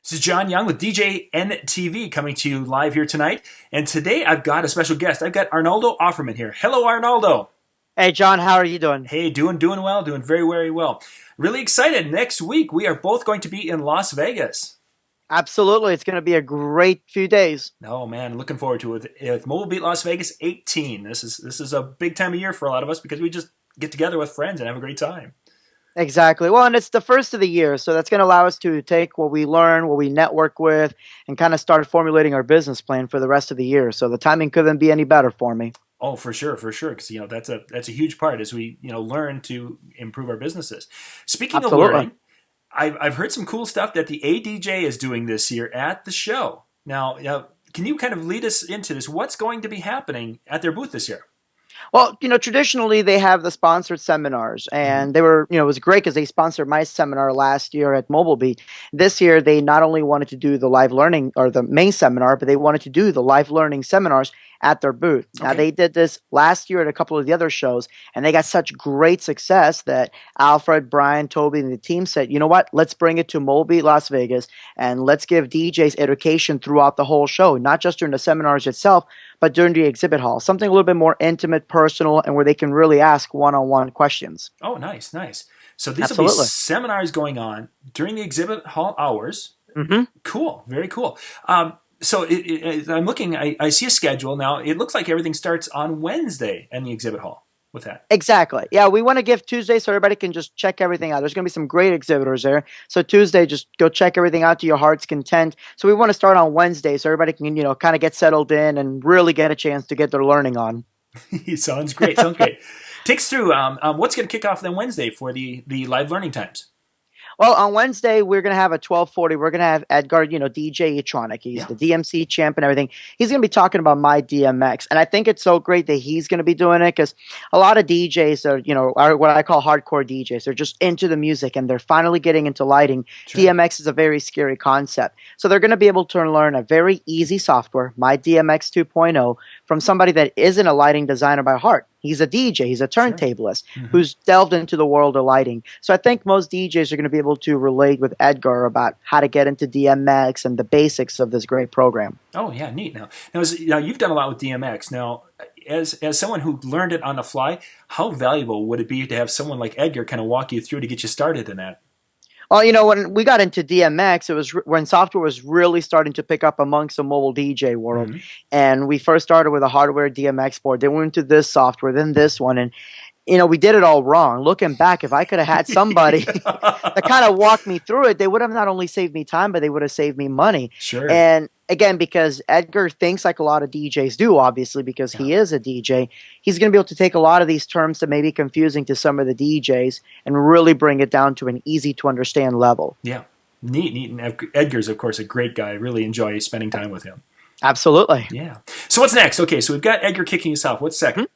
This is John Young with DJ NTV coming to you live here tonight. And today I've got a special guest. I've got Arnaldo Offerman here. Hello, Arnaldo. Hey John, how are you doing? Hey, doing well, doing very, very well. Really excited. Next week we are both going to be in Las Vegas. Absolutely, it's going to be a great few days. Oh man, looking forward to it. With Mobile Beat Las Vegas 18. This is a big time of year for a lot of us because we just get together with friends and have a great time. Exactly. Well, and it's the first of the year, so that's going to allow us to take what we learn, what we network with, and kind of start formulating our business plan for the rest of the year. So the timing couldn't be any better for me. Oh, for sure, for sure. Because that's a huge part as we learn to improve our businesses. Speaking of Absolutely. learning, I've heard some cool stuff that the ADJ is doing this year at the show. Now, can you kind of lead us into this? What's going to be happening at their booth this year? Well, traditionally they have the sponsored seminars, Hmm. and they were, it was great because they sponsored my seminar last year at MobileBeat. This year, they not only wanted to do the live learning or the main seminar, but they wanted to do the live learning seminars at their booth. Now, Okay. they did this last year at a couple of the other shows, and they got such great success that Alfred, Brian, Toby, and the team said, you know what, let's bring it to MobileBeat Las Vegas, and let's give DJs education throughout the whole show, not just during the seminars itself, but during the exhibit hall, something a little bit more intimate, personal, and where they can really ask one-on-one questions. Oh, nice, nice. So these will be Absolutely. seminars going on during the exhibit hall hours. Hmm. Cool, very cool. I'm looking. I see a schedule now. It looks like everything starts on Wednesday in the exhibit hall with that. Exactly. Yeah, we want to give Tuesday so everybody can just check everything out. There's going to be some great exhibitors there. So Tuesday, just go check everything out to your heart's content. So we want to start on Wednesday so everybody can, kind of get settled in and really get a chance to get their learning on. Sounds great. Sounds great. Take us through what's going to kick off then Wednesday for the live learning times. Well, on Wednesday we're gonna have a 12:40. We're gonna have Edgar, DJ Etronic. He's Yeah, the DMC champ and everything. He's gonna be talking about my DMX, and I think it's so great that he's gonna be doing it because a lot of DJs are what I call hardcore DJs. They're just into the music and they're finally getting into lighting. sure. DMX is a very scary concept, so they're gonna be able to learn a very easy software, my DMX 2.0, from somebody that isn't a lighting designer by heart. He's a DJ, he's a Sure. turntablist Hmm. who's delved into the world of lighting. So I think most DJs are going to be able to relate with Edgar about how to get into DMX and the basics of this great program. Oh yeah, neat. Now you've done a lot with DMX. Now, as someone who learned it on the fly, how valuable would it be to have someone like Edgar kind of walk you through to get you started in that? Well, when we got into DMX, it was when software was really starting to pick up amongst the mobile DJ world. Hmm. And we first started with a hardware DMX board. Then we went to this software, then this one. And we did it all wrong. Looking back, if I could have had somebody that kind of walked me through it, they would have not only saved me time, but they would have saved me money. Sure. And again, because Edgar thinks like a lot of DJs do, obviously, because Yeah. he is a DJ, he's going to be able to take a lot of these terms that may be confusing to some of the DJs and really bring it down to an easy to understand level. Yeah. Neat, neat. And Edgar's, of course, a great guy. I really enjoy spending time with him. Absolutely. Yeah. So what's next? Okay, so we've got Edgar kicking us off. What's second?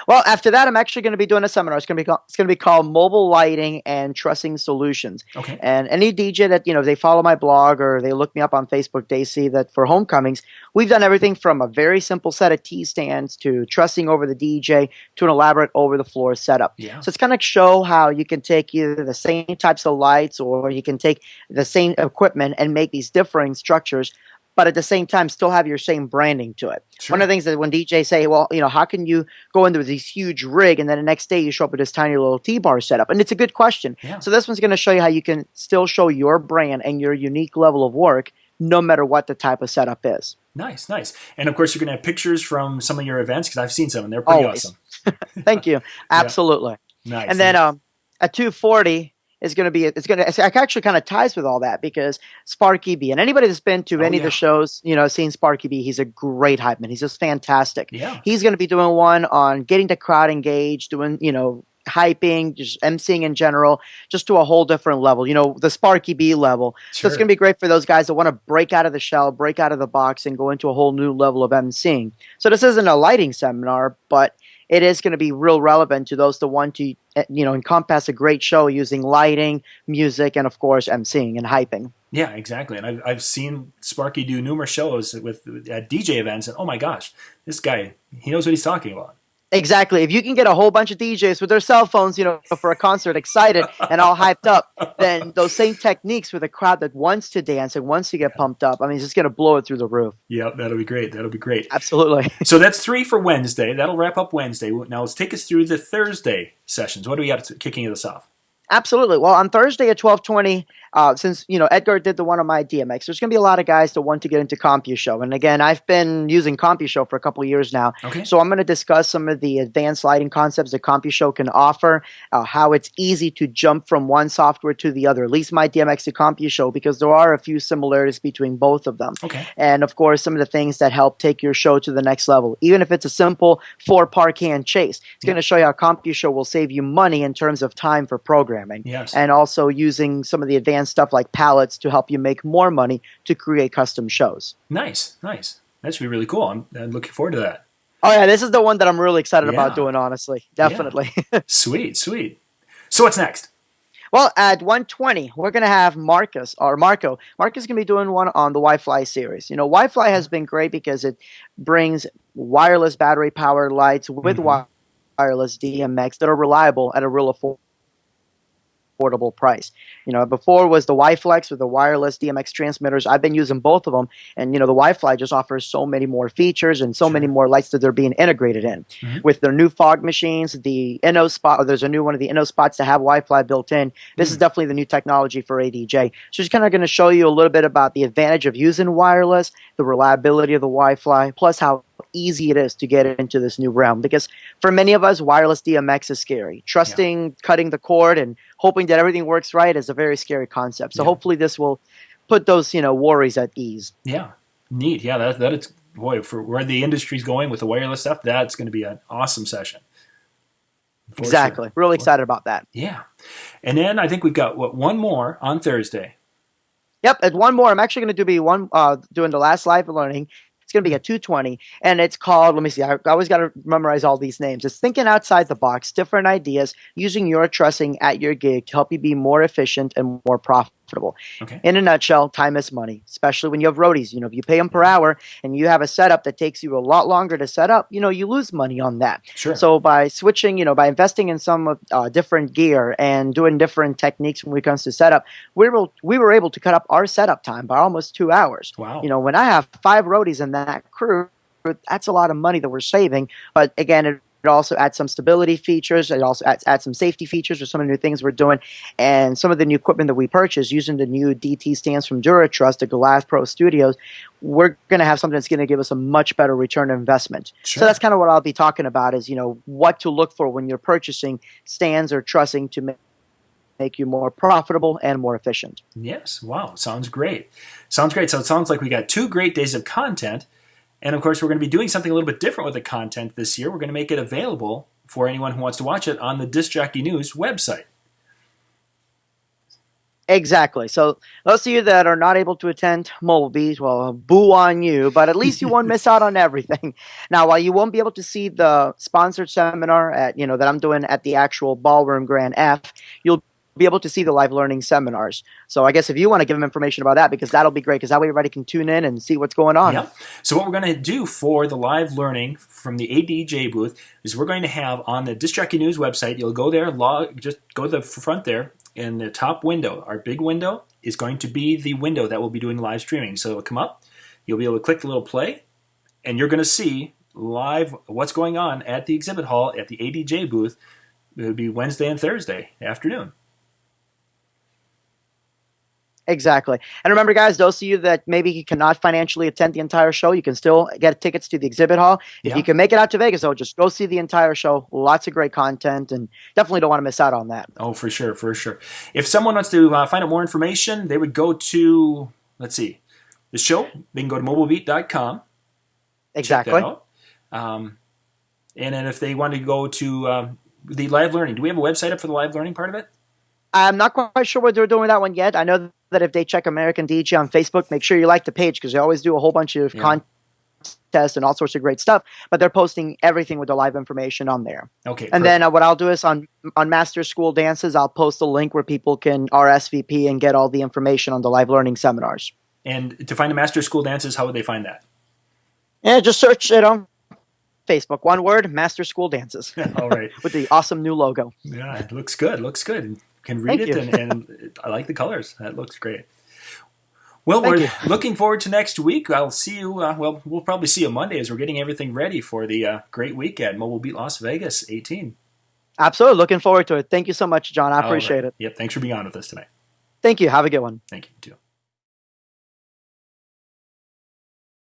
Well, after that, I'm actually going to be doing a seminar. It's going to be called Mobile Lighting and Trussing Solutions. Okay. And any DJ that they follow my blog or they look me up on Facebook, they see that for homecomings, we've done everything from a very simple set of T stands to trussing over the DJ to an elaborate over the floor setup. Yeah. So it's kind of show how you can take either the same types of lights or you can take the same equipment and make these differing structures, but at the same time still have your same branding to it. One of Sure. the things that when DJs say, well, how can you go into this huge rig and then the next day you show up with this tiny little T-bar setup? And it's a good question. Yeah. So this one's going to show you how you can still show your brand and your unique level of work no matter what the type of setup is. Nice, nice. And of course, you're going to have pictures from some of your events because I've seen some and they're pretty Always. awesome. Thank you. Yeah. Absolutely. Nice. And then at 240 is going to be it actually kind of ties with all that because Sparky B and anybody that's been to Oh any of the yeah. shows, seen Sparky B, he's a great hype man. He's just fantastic. Yeah. He's going to be doing one on getting the crowd engaged, doing hyping, just emceeing in general, just to a whole different level. The Sparky B level. So it's Sure. going to be great for those guys that want to break out of the shell, break out of the box, and go into a whole new level of emceeing. So this isn't a lighting seminar, but it is going to be real relevant to those that want to, encompass a great show using lighting, music, and of course, emceeing and hyping. Yeah, exactly. And I've seen Sparky do numerous shows with at DJ events, and oh my gosh, this guy, he knows what he's talking about. Exactly. If you can get a whole bunch of DJs with their cell phones, for a concert, excited and all hyped up, then those same techniques with a crowd that wants to dance and wants to get pumped up, I mean, it's just going to blow it through the roof. Yep, that'll be great. That'll be great. Absolutely. So that's 3 for Wednesday. That'll wrap up Wednesday. Now let's take us through the Thursday sessions. What do we got kicking us off? Absolutely. Well, on Thursday at 12:20, since Edgar did the one on my DMX, there's going to be a lot of guys that want to get into CompuShow. And again, I've been using CompuShow for a couple of years now. Okay. So I'm going to discuss some of the advanced lighting concepts that CompuShow can offer, how it's easy to jump from one software to the other, at least my DMX to CompuShow, because there are a few similarities between both of them. Okay. And of course, some of the things that help take your show to the next level. Even if it's a simple 4-part can chase, it's going to show you how CompuShow will save you money in terms of time for programming. Yes. And also using some of the advanced stuff like palettes to help you make more money to create custom shows. Nice. That should be really cool. I'm looking forward to that. Oh yeah, this is the one that I'm really excited Yeah. about doing, honestly. Definitely. Yeah. Sweet. So what's next? Well, at 1:20, we're going to have Marco. Marco's going to be doing one on the Wi-Fi series. Wi-Fi has been great because it brings wireless battery powered lights with wireless DMX that are reliable at a real affordable price. Before was the Wi-Flex with the wireless DMX transmitters. I've been using both of them, and the Wi-Fi just offers so many more features and so many more lights that they're being integrated in. With their new fog machines, the InnoSpot, there's a new one of the InnoSpots to have Wi-Fi built in. This is definitely the new technology for ADJ. So just kind of going to show you a little bit about the advantage of using wireless, the reliability of the Wi-Fi, plus how easy it is to get into this new realm, because for many of us, wireless DMX is scary. Trusting, cutting the cord, and hoping that everything works right is a very scary concept. So hopefully this will put those worries at ease. Yeah, neat. Yeah, that is, boy, for where the industry's going with the wireless stuff, that's going to be an awesome session. Exactly. Sure. Really excited about that. Yeah, and then I think we've got one more on Thursday. Yep, and one more. I'm actually going to doing the last live learning. It's going to be at 2:20, and it's called, let me see, I always got to memorize all these names. It's thinking outside the box, different ideas, using your trussing at your gig to help you be more efficient and more profitable. Okay. In a nutshell, time is money, especially when you have roadies. If you pay them per hour and you have a setup that takes you a lot longer to set up, you lose money on that. Sure. So by switching, by investing in some different gear and doing different techniques when it comes to setup, we were able to cut up our setup time by almost 2 hours. Wow. When I have 5 roadies in that crew, that's a lot of money that we're saving. But again, it also adds some stability features. It also adds some safety features with some of the new things we're doing. And some of the new equipment that we purchased using the new DT stands from DuraTrust, the Glass Pro Studios, we're going to have something that's going to give us a much better return on investment. Sure. So that's kind of what I'll be talking about is, what to look for when you're purchasing stands or trussing to make you more profitable and more efficient. Yes. Wow. Sounds great. So it sounds like we got 2 great days of content. And of course, we're going to be doing something a little bit different with the content this year. We're going to make it available for anyone who wants to watch it on the Disc Jockey News website. Exactly. So those of you that are not able to attend Mobile Beat, well, boo on you, but at least you won't miss out on everything. Now, while you won't be able to see the sponsored seminar that I'm doing at the actual Ballroom Grand F, you'll be able to see the live learning seminars. So I guess if you want to give them information about that, because that'll be great, because that way everybody can tune in and see what's going on. Yep. So what we're going to do for the live learning from the ADJ booth is we're going to have on the Disc Jockey News website, you'll go there, just go to the front there, and the top window, our big window, is going to be the window that will be doing live streaming. So it'll come up, you'll be able to click the little play, and you're going to see live what's going on at the exhibit hall at the ADJ booth. It would be Wednesday and Thursday afternoon. Exactly. And remember, guys, those of you that maybe cannot financially attend the entire show, you can still get tickets to the exhibit hall. If you can make it out to Vegas, though, just go see the entire show. Lots of great content, and definitely don't want to miss out on that. Oh, for sure, for sure. If someone wants to find out more information, they would go to, let's see, the show. They can go to mobilebeat.com. Exactly. Check that out. And then if they want to go to the live learning, do we have a website up for the live learning part of it? I'm not quite sure what they're doing with that one yet. I know that if they check American DJ on Facebook, make sure you like the page, because they always do a whole bunch of contests and all sorts of great stuff. But they're posting everything with the live information on there. Okay. And then what I'll do is on Master School Dances, I'll post a link where people can RSVP and get all the information on the live learning seminars. And to find the Master School Dances, how would they find that? Yeah, just search it on Facebook. One word, Master School Dances. All right. With the awesome new logo. Yeah, it looks good. Looks good. You can read Thank it, you. and I like the colors. That looks great. Well, Thank we're you. looking forward to next week. I'll see you. Well, we'll probably see you Monday as we're getting everything ready for the great week at Mobile Beat Las Vegas 18. Absolutely. Looking forward to it. Thank you so much, John. I All right. appreciate it. Yep. Thanks for being on with us tonight. Thank you. Have a good one. Thank you too.